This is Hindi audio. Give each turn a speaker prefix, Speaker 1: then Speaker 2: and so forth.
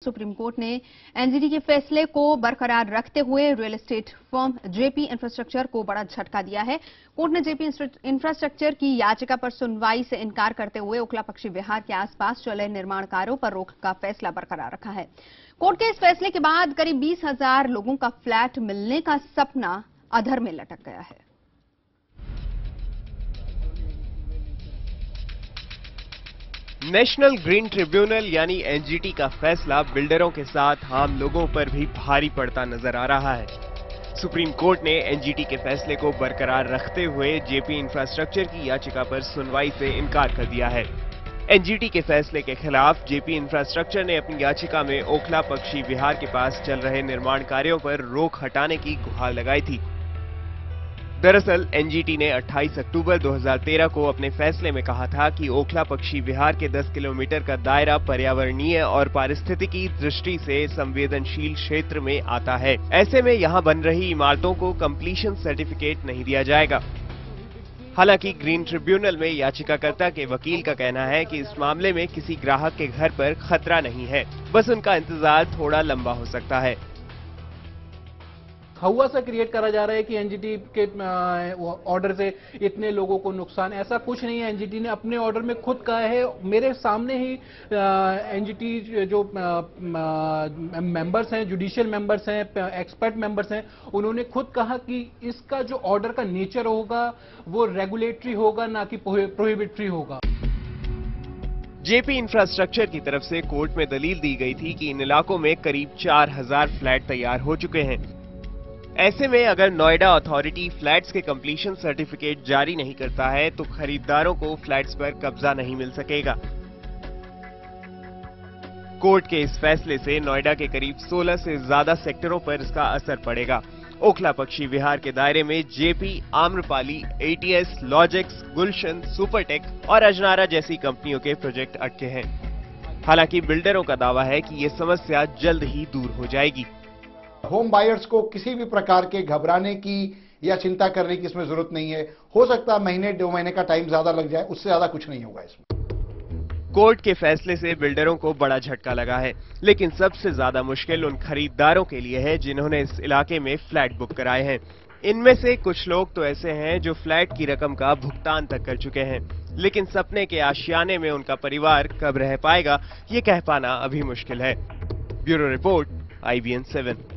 Speaker 1: सुप्रीम कोर्ट ने एनजीटी के फैसले को बरकरार रखते हुए real estate firm JP infrastructure को बड़ा झटका दिया है। कोर्ट ने जेपी इंफ्रास्ट्रक्चर की याचिका पर सुनवाई से इनकार करते हुए ओखला पक्षी विहार के आसपास चले निर्माण कार्यों पर रोक का फैसला बरकरार रखा है। कोर्ट के इस फैसले के बाद करीब 20,000 लोगों का फ्लैट मिलने का सपना अधर में लटक गया है।
Speaker 2: नेशनल ग्रीन ट्रिब्यूनल यानी एनजीटी का फैसला बिल्डरों के साथ आम लोगों पर भी भारी पड़ता नजर आ रहा है। सुप्रीम कोर्ट ने एनजीटी के फैसले को बरकरार रखते हुए जेपी इंफ्रास्ट्रक्चर की याचिका पर सुनवाई से इनकार कर दिया है। एनजीटी के फैसले के खिलाफ जेपी इंफ्रास्ट्रक्चर ने अपनी याचिका में ओखला पक्षी विहार के पास चल रहे निर्माण कार्यों पर रोक हटाने की गुहार लगाई थी। दरअसल एनजीटी ने 28 अक्टूबर 2013 को अपने फैसले में कहा था कि ओखला पक्षी विहार के 10 किलोमीटर का दायरा पर्यावरणीय और पारिस्थितिकी दृष्टि से संवेदनशील क्षेत्र में आता है। ऐसे में यहां बन रही इमारतों को कंप्लीशन सर्टिफिकेट नहीं दिया जाएगा। हालांकि ग्रीन ट्रिब्यूनल में याचिकाकर्ता के वकील का कहना है कि इस मामले में किसी ग्राहक के घर पर खतरा नहीं है, बस उनका इंतजार थोड़ा लंबा हो सकता है।
Speaker 3: हवा सा क्रिएट करा जा रहा है कि एनजीटी के ऑर्डर से इतने लोगों को नुकसान, ऐसा कुछ नहीं है। एनजीटी ने अपने ऑर्डर में खुद कहा है, मेरे सामने ही एनजीटी जो मेंबर्स हैं, जुडिशियल मेंबर्स हैं, एक्सपर्ट मेंबर्स हैं, उन्होंने खुद कहा कि इसका जो ऑर्डर का नेचर होगा वो रेगुलेटरी होगा, ना कि प्रोहिबिटरी होगा।
Speaker 2: जेपी इंफ्रास्ट्रक्चर की तरफ से कोर्ट में दलील दी गई थी कि इन इलाकों में करीब 4,000 फ्लैट तैयार हो चुके हैं। ऐसे में अगर नोएडा अथॉरिटी फ्लैट्स के कंप्लीशन सर्टिफिकेट जारी नहीं करता है तो खरीदारों को फ्लैट्स पर कब्जा नहीं मिल सकेगा। कोर्ट के इस फैसले से नोएडा के करीब 16 से ज्यादा सेक्टरों पर इसका असर पड़ेगा। ओखला पक्षी विहार के दायरे में जेपी, आम्रपाली, एटीएस, लॉजिक्स, गुलशन, सुपरटेक और अजनारा जैसी कंपनियों के प्रोजेक्ट अटके हैं। हालांकि बिल्डरों का दावा है कि ये समस्या जल्द ही दूर हो जाएगी।
Speaker 4: होम बायर्स को किसी भी प्रकार के घबराने की या चिंता करने की इसमें जरूरत नहीं है। हो सकता है महीने 2 महीने का टाइम ज्यादा लग जाए, उससे ज्यादा कुछ नहीं होगा इसमें।
Speaker 2: कोर्ट के फैसले से बिल्डरों को बड़ा झटका लगा है, लेकिन सबसे ज्यादा मुश्किल उन खरीदारों के लिए है जिन्होंने इस इलाके में फ्लैट बुक कराए हैं। इनमें से कुछ लोग तो ऐसे हैं जो फ्लैट की रकम का भुगतान तक कर चुके हैं, लेकिन सपने के आशियाने में उनका परिवार कब रह पाएगा ये कह पाना अभी मुश्किल है। Bureau report, IBN 7।